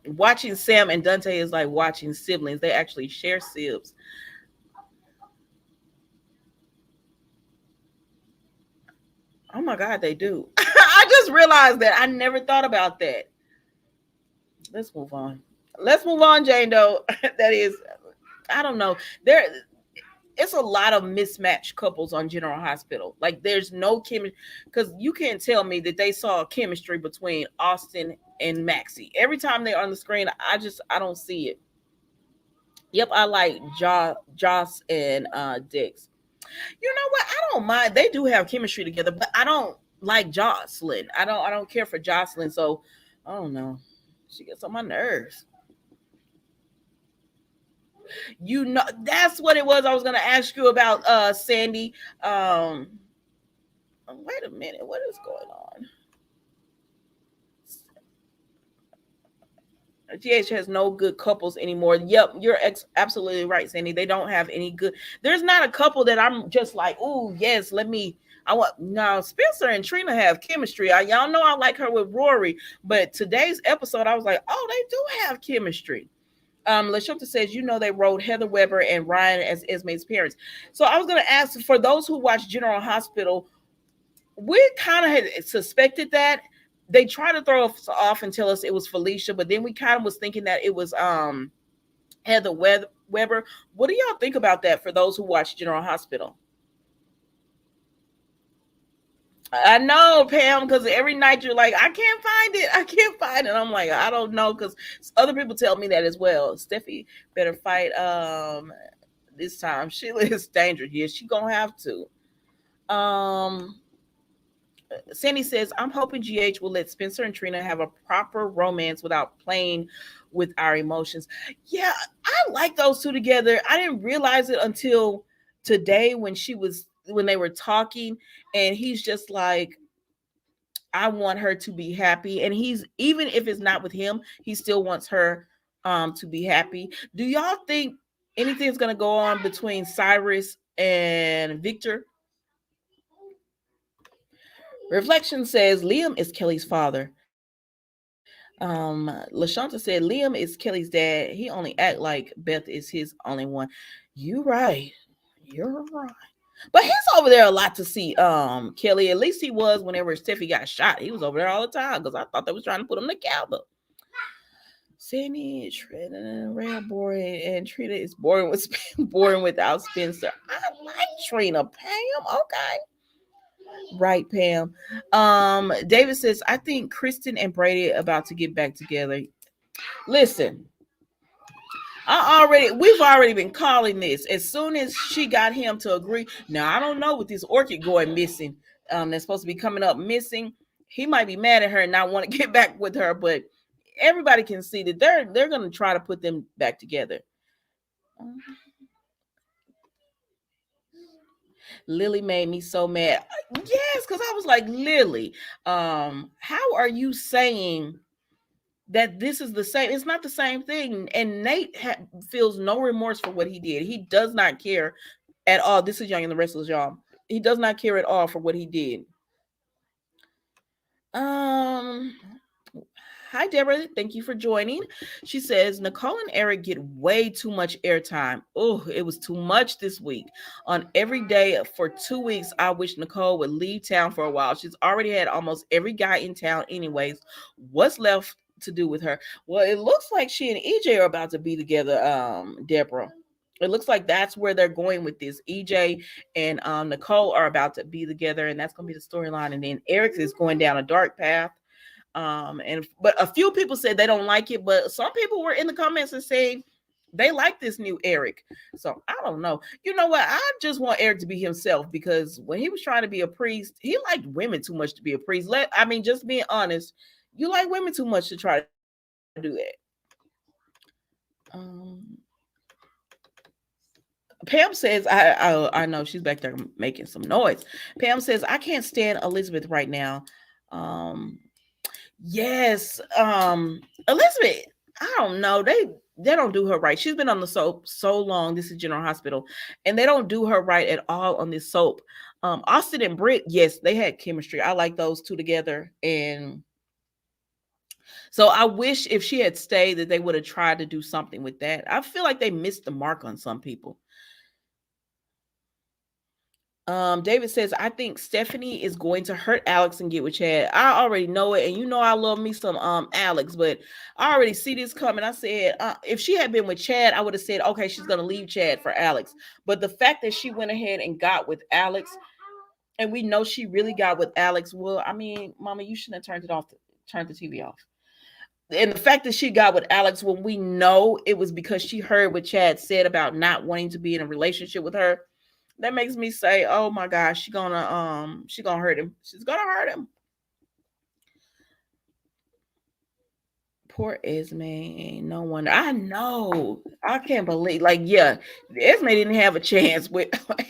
Watching Sam and Dante is like watching siblings. They actually share sibs. Oh my God, they do. I just realized that. I never thought about that. Let's move on. Let's move on, Jane Doe. That is, I don't know. It's a lot of mismatched couples on General Hospital. Like there's no chemistry, because you can't tell me that they saw chemistry between Austin and Maxie. Every time they're on the screen, I don't see it. Yep, I like Joss and Dix. You know what? I don't mind. They do have chemistry together, but I don't like Jocelyn. I don't care for Jocelyn. So I don't know. She gets on my nerves. That's what it was. I was gonna ask you about Sandy. Wait a minute, what is going on? GH has no good couples anymore. Yep, you're absolutely right, Sandy. They don't have any good. There's not a couple that I'm just like, oh yes, let me. I want now. Spencer and Trina have chemistry. Y'all know I like her with Rory, but today's episode, I was like, oh, they do have chemistry. Lashunta says, they wrote Heather Weber and Ryan as Esme's parents. So I was going to ask, for those who watch General Hospital, we kind of had suspected that. They tried to throw us off and tell us it was Felicia, but then we kind of was thinking that it was Heather Weber. What do y'all think about that for those who watch General Hospital? I know, Pam, because every night you're like, I can't find it. I can't find it. I'm like, I don't know, because other people tell me that as well. Steffi better fight this time. Sheila is dangerous. Yes, she gonna have to. Sandy says, I'm hoping GH will let Spencer and Trina have a proper romance without playing with our emotions. Yeah, I like those two together. I didn't realize it until today when they were talking, and he's just like, I want her to be happy. And he's, even if it's not with him, he still wants her to be happy. Do y'all think anything's gonna go on between Cyrus and Victor? Reflection says Liam is Kelly's father. LaShanta said Liam is Kelly's dad. He only act like Beth is his only one. You right. You're right. But he's over there a lot to see Kelly. At least he was whenever Steffi got shot. He was over there all the time because I thought they was trying to put him together. Sandy, Trina, real boring, and Trina is boring with boring without Spencer. I like Trina. Pam, okay. Right, Pam. David says, I think Kristen and Brady about to get back together. Listen, we've already been calling this. As soon as she got him to agree. Now I don't know with this orchid going missing. That's supposed to be coming up missing. He might be mad at her and not want to get back with her, but everybody can see that they're gonna try to put them back together. Lily made me so mad. Yes, because I was like, Lily, how are you saying that this is the same? It's not the same thing. And Nate feels no remorse for what he did. He does not care at all. This is Young and the Restless, y'all. He does not care at all for what he did. Hi, Deborah. Thank you for joining. She says, Nicole and Eric get way too much airtime. Oh, it was too much this week. On every day for 2 weeks, I wish Nicole would leave town for a while. She's already had almost every guy in town anyways. What's left to do with her? Well, it looks like she and EJ are about to be together, Deborah. It looks like that's where they're going with this. EJ and Nicole are about to be together, and that's going to be the storyline. And then Eric is going down a dark path. But a few people said they don't like it, but some people were in the comments and saying they like this new Eric. So I don't know. You know what? I just want Eric to be himself, because when he was trying to be a priest, he liked women too much to be a priest. Just being honest, you like women too much to try to do that. Pam says, I know she's back there making some noise. Pam says, I can't stand Elizabeth right now. Yes, Elizabeth, I don't know. They don't do her right. She's been on the soap so long. This is General Hospital, and they don't do her right at all on this soap. Austin and Britt, yes, they had chemistry. I like those two together, and so I wish if she had stayed that they would have tried to do something with that. I feel like they missed the mark on some people. David says, I think Stephanie is going to hurt Alex and get with Chad. I already know it, and you know I love me some Alex, but I already see this coming. I said, if she had been with Chad, I would have said, okay, she's gonna leave Chad for Alex. But the fact that she went ahead and got with Alex, and we know she really got with Alex, well, I mean, Mama, you shouldn't have turned the TV off. And the fact that she got with Alex when we know it was because she heard what Chad said about not wanting to be in a relationship with her, that makes me say, oh my gosh, she's gonna hurt him. She's gonna hurt him. Poor Esme. No wonder. I know. I can't believe. Like, yeah, Esme didn't have a chance with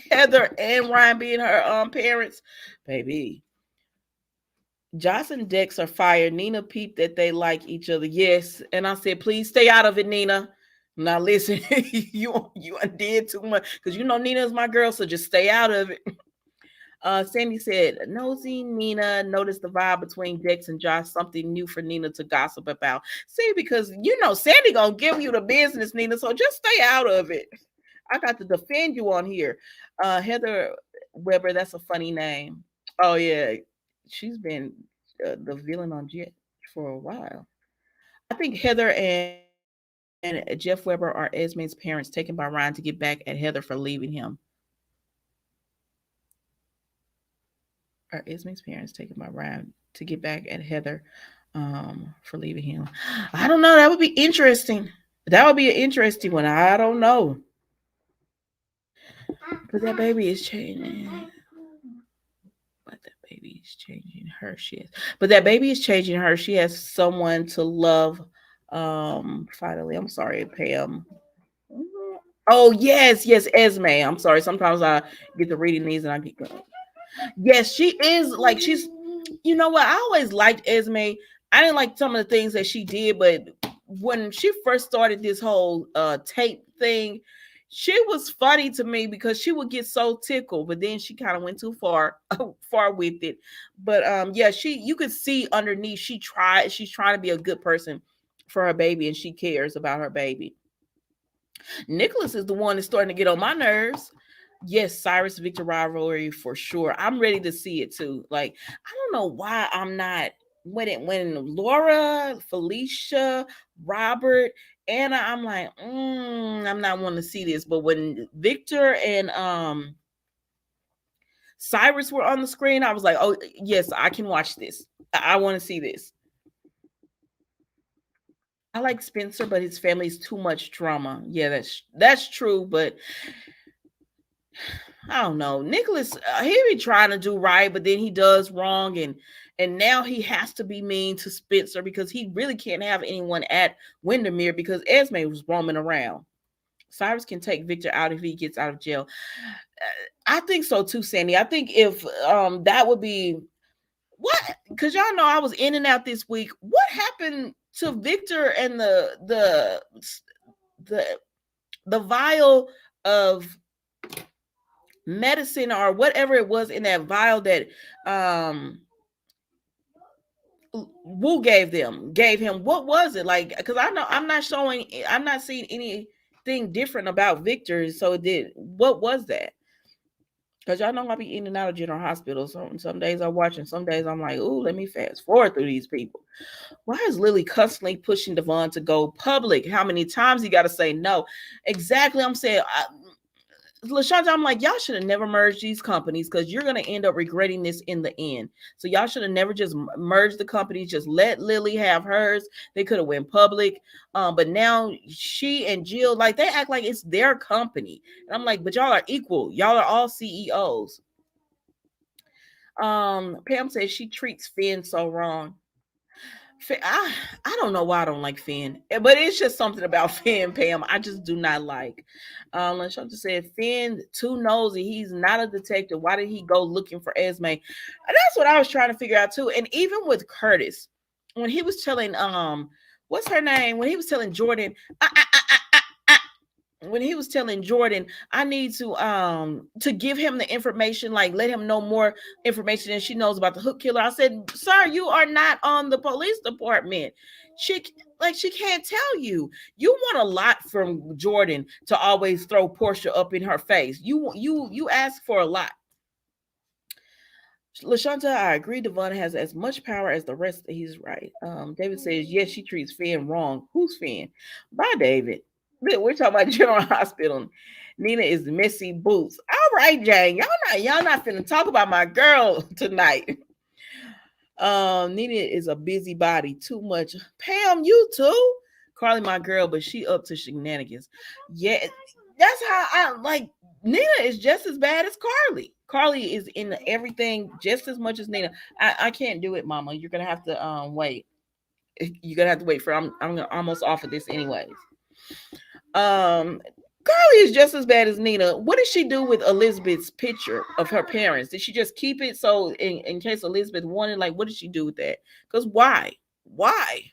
Heather and Ryan being her parents. Baby. Joss and Dex are fired. Nina peeped that they like each other. Yes. And I said, please stay out of it, Nina. Now listen, you did too much, because you know Nina is my girl, so just stay out of it. Sandy said, nosy Nina noticed the vibe between Dex and Josh, something new for Nina to gossip about. See, because you know Sandy gonna give you the business, Nina, so just stay out of it. I got to defend you on here. Heather Weber, that's a funny name. Oh yeah, she's been the villain on Jet for a while. I think Heather and Jeff Weber are Esme's parents taken by Ryan to get back at Heather for leaving him. Are Esme's parents taken by Ryan to get back at Heather for leaving him? I don't know. That would be interesting. That would be an interesting one. I don't know. But that baby is changing. But that baby is changing her. But that baby is changing her. She has someone to love. Finally, I'm sorry, Pam. Oh yes, Esme. I'm sorry. Sometimes I get to reading these and I get going. Yes, she is like she's. You know what? I always liked Esme. I didn't like some of the things that she did, but when she first started this whole tape thing, She was funny to me because she would get so tickled, but then she kind of went too far far with it. But yeah, she you could see underneath she's trying to be a good person for her baby and she cares about her baby. Nicholas is the one that's starting to get on my nerves. Yes, Cyrus Victor rivalry for sure. I'm ready to see it too. Like, I don't know why I'm not when Laura, Felicia, Robert, Anna, I'm like, I'm not wanting to see this. But when Victor and Cyrus were on the screen, I was like, oh yes, I can watch this. I want to see this. I like Spencer, but his family's too much drama. Yeah, that's true, but I don't know. Nicholas, he be trying to do right, but then he does wrong, and now he has to be mean to Spencer because he really can't have anyone at Windermere because Esme was roaming around. Cyrus can take Victor out if he gets out of jail. I think so too, Sandy. I think if that would be what, because y'all know I was in and out this week. What happened to Victor and the the vial of medicine or whatever it was in that vial that um Wu gave him? What was it like? Because I know I'm not seeing anything different about Victor. So it did. What was that? Because y'all know I be in and out of General Hospital. Some days I watch and some days I'm like, ooh, let me fast forward through these people. Why is Lily constantly pushing Devon to go public? How many times he got to say no? Exactly. I'm saying, LaShanta, I'm like, y'all should have never merged these companies because you're going to end up regretting this in the end. So y'all should have never just merged the companies. Just let Lily have hers. They could have went public. But now she and Jill, like, they act like it's their company. And I'm like, but y'all are equal. Y'all are all CEOs. Pam says she treats Finn so wrong. I don't know why I don't like Finn, but it's just something about Finn, Pam. I just do not like. LaShanta said Finn too nosy. He's not a detective. Why did he go looking for Esme? And that's what I was trying to figure out too. And even with Curtis, when he was telling what's her name? When he was telling Jordan, when he was telling Jordan, I need to give him the information, like let him know more information than she knows about the hook killer. I said, sir, you are not on the police department. She she can't tell you. You want a lot from Jordan to always throw Portia up in her face. You ask for a lot. LaShanta, I agree. Devon has as much power as the rest. He's right. David says, yes, she treats Finn wrong. Who's Finn? Bye, David. We're talking about General Hospital. Nina is messy boots. All right, Jane. Y'all not finna talk about my girl tonight. Nina is a busybody. Too much. Pam, you too. Carly, my girl, but she up to shenanigans. Yeah, that's how I like. Nina is just as bad as Carly. Carly is in everything just as much as Nina. I can't do it, Mama. You're gonna have to wait. You're gonna have to wait for. I'm almost off of this anyways. Um, Carly is just as bad as Nina. What did she do with Elizabeth's picture of her parents? Did she just keep it so in case Elizabeth wanted? Like, what did she do with that? Because why? Why?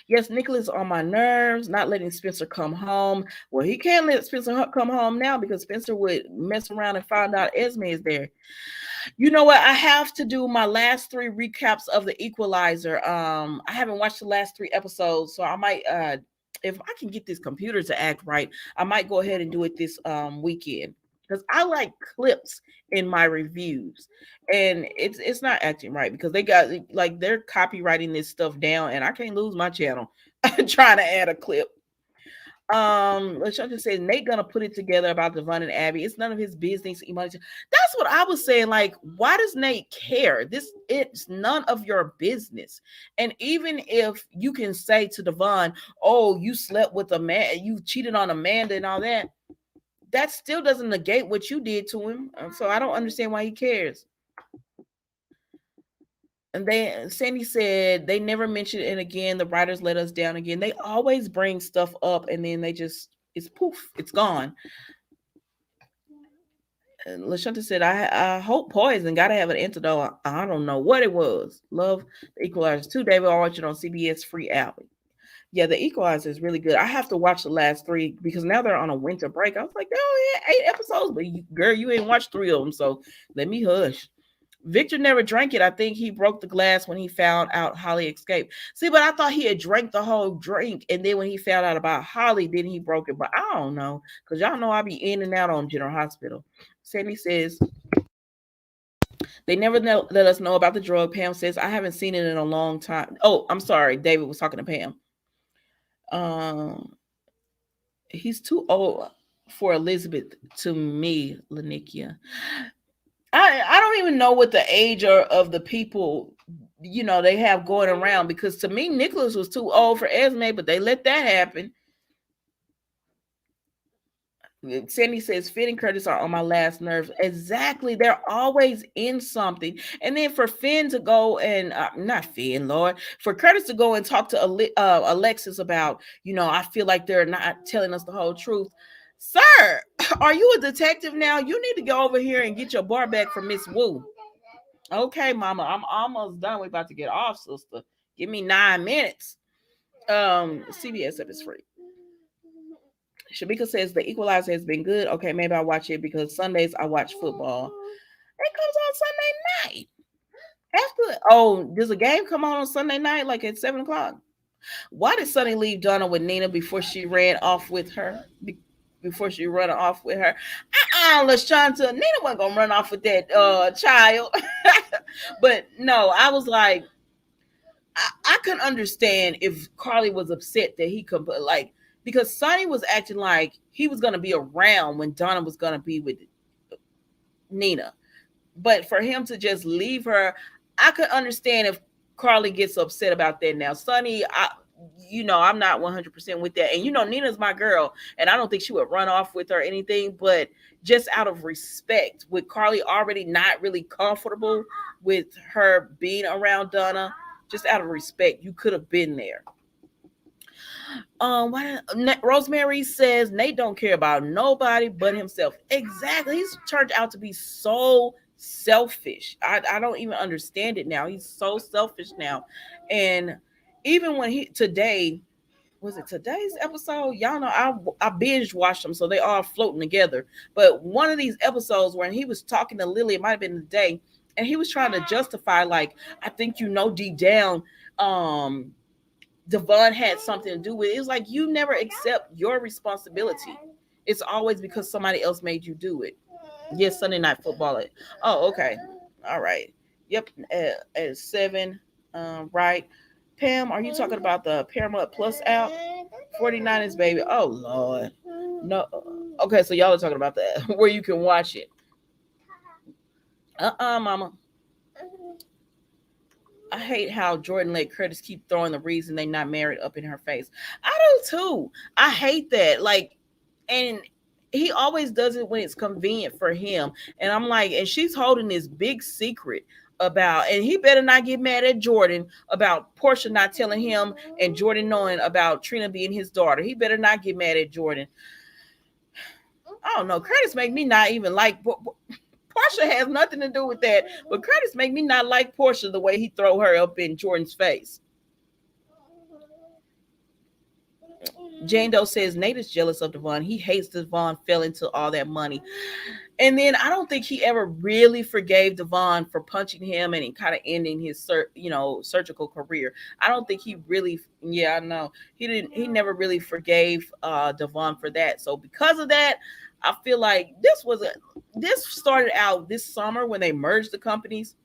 Yes, Nicholas on my nerves, not letting Spencer come home. Well, he can't let Spencer come home now because Spencer would mess around and find out Esme is there. You know what? I have to do my last three recaps of the Equalizer. I haven't watched the last three episodes, so I might if I can get this computer to act right, I might go ahead and do it this weekend. Because I like clips in my reviews, and it's not acting right because they got like they're copywriting this stuff down, and I can't lose my channel trying to add a clip. LaShanta says Nate gonna put it together about Devon and Abby. It's none of his business. That's what I was saying. Like, why does Nate care? It's none of your business. And even if you can say to Devon, "Oh, you slept with a man, you cheated on Amanda and all that," that still doesn't negate what you did to him. So I don't understand why he cares. And Sandy said they never mentioned it again. The writers let us down again. They always bring stuff up and then they just it's poof, it's gone. And LaShanta said, I hope Poison got to have an antidote. I don't know what it was. Love the Equalizer 2. David, I'll watch it on CBS Free Alley. Yeah, The Equalizer is really good. I have to watch the last three because now they're on a winter break. I was like, oh yeah, 8 episodes, but girl, you ain't watched three of them, so let me hush. Victor never drank it. I think he broke the glass when he found out Holly escaped. See, but I thought he had drank the whole drink, and then when he found out about Holly, then he broke it. But I don't know, because y'all know I be in and out on General Hospital. Sandy says they never let us know about the drug. Pam says I haven't seen it in a long time. Oh, I'm sorry. David was talking to Pam. Um, he's too old for Elizabeth to me, Lanikia. I don't even know what the age of the people they have going around, because to me Nicholas was too old for Esme, but they let that happen. Sandy says Finn and Curtis are on my last nerves. Exactly, they're always in something. And then for Finn to go and not Finn, Lord, for Curtis to go and talk to Alexis about, I feel like they're not telling us the whole truth. Sir, are you a detective now? You need to go over here and get your bar back from Miss Wu. Okay, Mama, I'm almost done. We're about to get off, sister. Give me 9 minutes. CBS if it's free. Shamika says the Equalizer has been good. Okay, maybe I'll watch it because Sundays I watch football. It comes on Sunday night. Does a game come on Sunday night, like at 7 o'clock? Why did Sunny leave Donna with Nina before she ran off with her? Before she run off with her? LaShanta, Nina wasn't gonna run off with that child. But no, I was like, I could understand if Carly was upset that he could, like, because Sonny was acting like he was going to be around when Donna was going to be with Nina. But for him to just leave her, I could understand if Carly gets upset about that. Now, Sonny, I'm not 100% with that. And, Nina's my girl, and I don't think she would run off with her or anything, but just out of respect, with Carly already not really comfortable with her being around Donna, just out of respect, you could have been there. Rosemary says Nate don't care about nobody but himself. Exactly. He's turned out to be so selfish. I don't even understand it now. He's so selfish now. And even when was it today's episode? Y'all know I binge watched them, so they all floating together. But one of these episodes when he was talking to Lily, it might have been today, and he was trying to justify, like, I think deep down, Devon had something to do with it. It's like you never accept your responsibility. It's always because somebody else made you do it. Yes, Sunday Night Football. Oh, okay. All right. Yep. At 7. Right. Pam, are you talking about the Paramount Plus app? 49ers, baby. Oh, Lord. No. Okay, so y'all are talking about that, where you can watch it. Mama. I hate how Jordan let Curtis keep throwing the reason they not married up in her face. I do too. I hate that. Like, and he always does it when it's convenient for him. And I'm like, and she's holding this big secret about, and he better not get mad at Jordan about Portia not telling him and Jordan knowing about Trina being his daughter. He better not get mad at Jordan. I don't know. Curtis make me not even like. Portia has nothing to do with that, but Curtis make me not like Portia the way he throw her up in Jordan's face. Jane Doe says Nate is jealous of Devon. He hates Devon fell into all that money. And then I don't think he ever really forgave Devon for punching him and kind of ending his surgical career. I don't think he really, I know. He never really forgave Devon for that. So because of that, I feel like this started out this summer when they merged the companies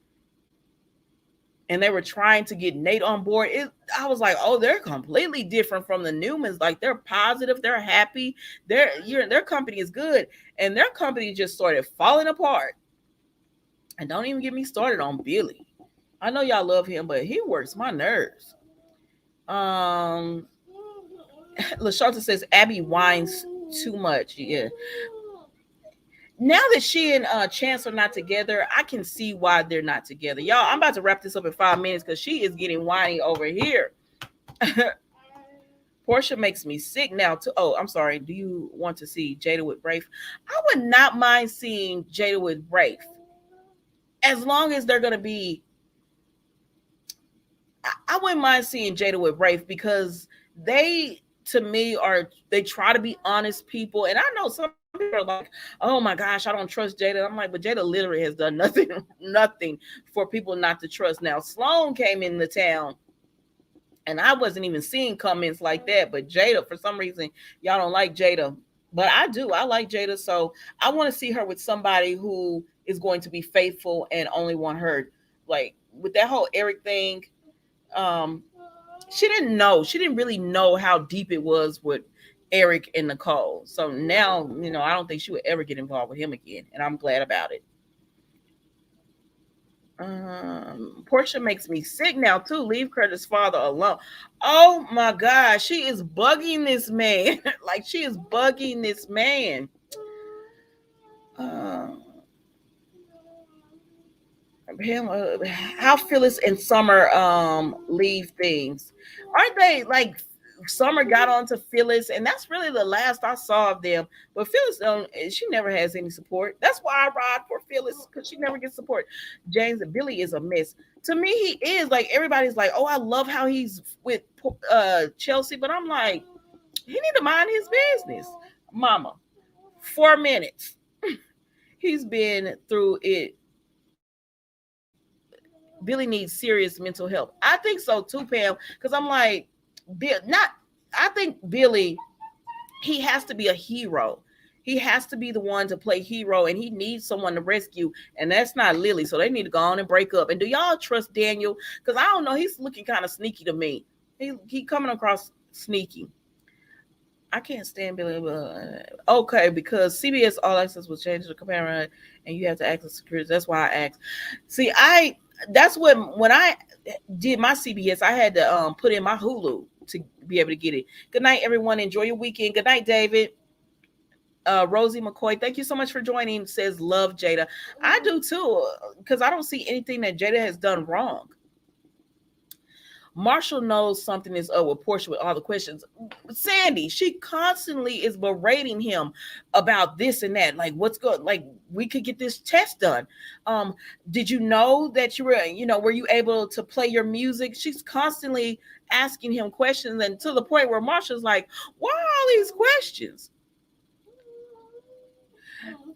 and they were trying to get Nate on board. I was like, oh, they're completely different from the Newmans. Like, they're positive, they're happy, their company is good, and their company just started falling apart. And don't even get me started on Billy. I know y'all love him, but he works my nerves. LaShanta says Abby whines too much. Yeah. Now that she and Chance are not together, I can see why they're not together. Y'all, I'm about to wrap this up in 5 minutes because she is getting whiny over here. Portia makes me sick now too. Oh, I'm sorry. Do you want to see Jada with Rafe? I would not mind seeing Jada with Rafe, as long as they're gonna be. I wouldn't mind seeing Jada with Rafe because they to me are they try to be honest people, and I know some people are like, oh my gosh, I don't trust Jada. I'm like, but Jada literally has done nothing nothing for people not to trust. Now Sloan came in the town, and I wasn't even seeing comments like that, but Jada, for some reason, y'all don't like Jada, but I do. I like Jada, so I want to see her with somebody who is going to be faithful and only want her. Like with that whole Eric thing, um she didn't know. She didn't really know how deep it was with Eric and Nicole. So now, I don't think she would ever get involved with him again, and I'm glad about it. Portia makes me sick now too. Leave Curtis' father alone. Oh my God, she is bugging this man. Like she is bugging this man. Uh, how Phyllis and Summer leave things. Aren't they like Summer got on to Phyllis, and that's really the last I saw of them. But Phyllis don't she never has any support. That's why I ride for Phyllis, because she never gets support. James and Billy is a mess. To me, he is like everybody's like, oh, I love how he's with Chelsea, but I'm like, he need to mind his business. Mama, 4 minutes. He's been through it. Billy needs serious mental health. I think so too, Pam. Because I'm like, not. I think Billy, he has to be a hero. He has to be the one to play hero, and he needs someone to rescue, and that's not Lily. So they need to go on and break up. And do y'all trust Daniel? Because I don't know, he's looking kind of sneaky to me. He coming across sneaky. I can't stand Billy. Okay, because CBS All Access was changed to camera, and you have to access security. That's why I asked. See, that's when I did my CBS, I had to put in my Hulu to be able to get it. Good night, everyone. Enjoy your weekend. Good night, David. Rosie McCoy, thank you so much for joining. Says love Jada. I do too, because I don't see anything that Jada has done wrong. Marshall knows something is up with Portia with all the questions. Sandy, she constantly is berating him about this and that. Like, what's good? Like, we could get this test done. Did you know that were you able to play your music? She's constantly asking him questions, and to the point where Marshall's like, why all these questions?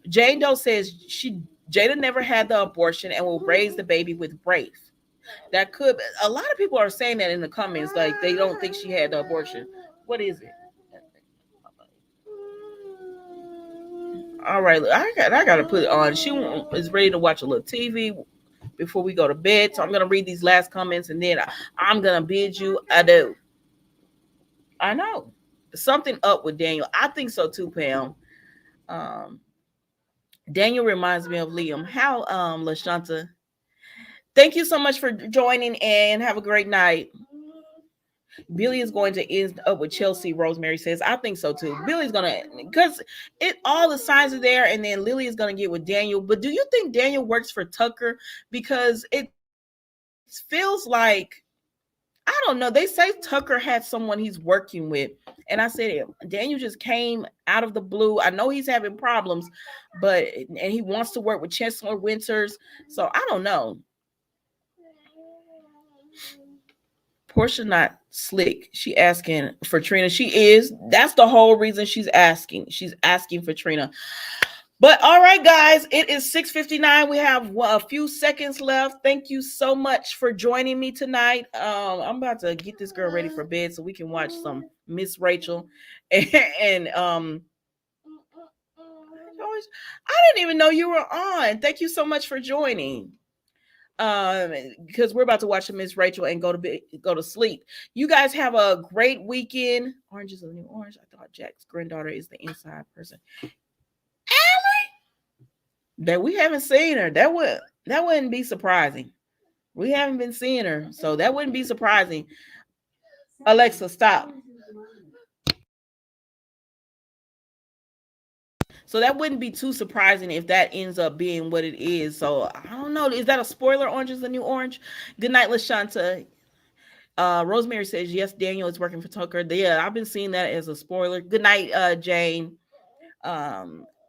Jane Doe says Jada never had the abortion and will raise the baby with Rafe. That could, a lot of people are saying that in the comments, like they don't think she had the abortion. What is it? All right, I gotta put it on. She is ready to watch a little TV before we go to bed. So I'm gonna read these last comments, and then I'm gonna bid you adieu. I know something up with Daniel. I think so too, Pam. Daniel reminds me of Liam. How, LaShanta? Thank you so much for joining, and have a great night. Billy is going to end up with Chelsea, Rosemary says. I think so too. Billy's gonna, because all the signs are there, and then Lily is gonna get with Daniel. But do you think Daniel works for Tucker? Because it feels like, I don't know. They say Tucker had someone he's working with, and I said Daniel just came out of the blue. I know he's having problems, and he wants to work with Chancellor Winters. So I don't know. Portia not slick. She asking for Trina. She is. That's the whole reason she's asking. She's asking for Trina. But all right, guys, it is 6:59. We have a few seconds left. Thank you so much for joining me tonight. I'm about to get this girl ready for bed so we can watch some Miss Rachel. And I didn't even know you were on. Thank you so much for joining. Because we're about to watch Miss Rachel and go to sleep. You guys have a great weekend. Orange is the new orange. I thought Jack's granddaughter is the inside person. Allie, that we haven't seen her. That wouldn't be surprising. We haven't been seeing her, so that wouldn't be surprising. Alexa, stop. So that wouldn't be too surprising if that ends up being what it is. So I don't know. Is that a spoiler? Orange is the new orange. Good night, LaShanta. Rosemary says, yes, Daniel is working for Tucker. Yeah, I've been seeing that as a spoiler. Good night, Jane.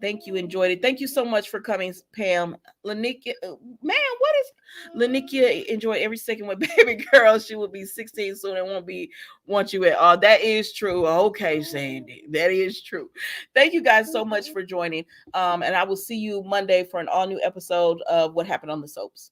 Thank you. Enjoyed it. Thank you so much for coming, Pam. Lanikia, man, what is Lanikia? Enjoy every second with baby girl. She will be 16 soon and won't be want you at all. That is true. Okay, Sandy. That is true. Thank you guys so much for joining. And I will see you Monday for an all new episode of What Happened on the Soaps.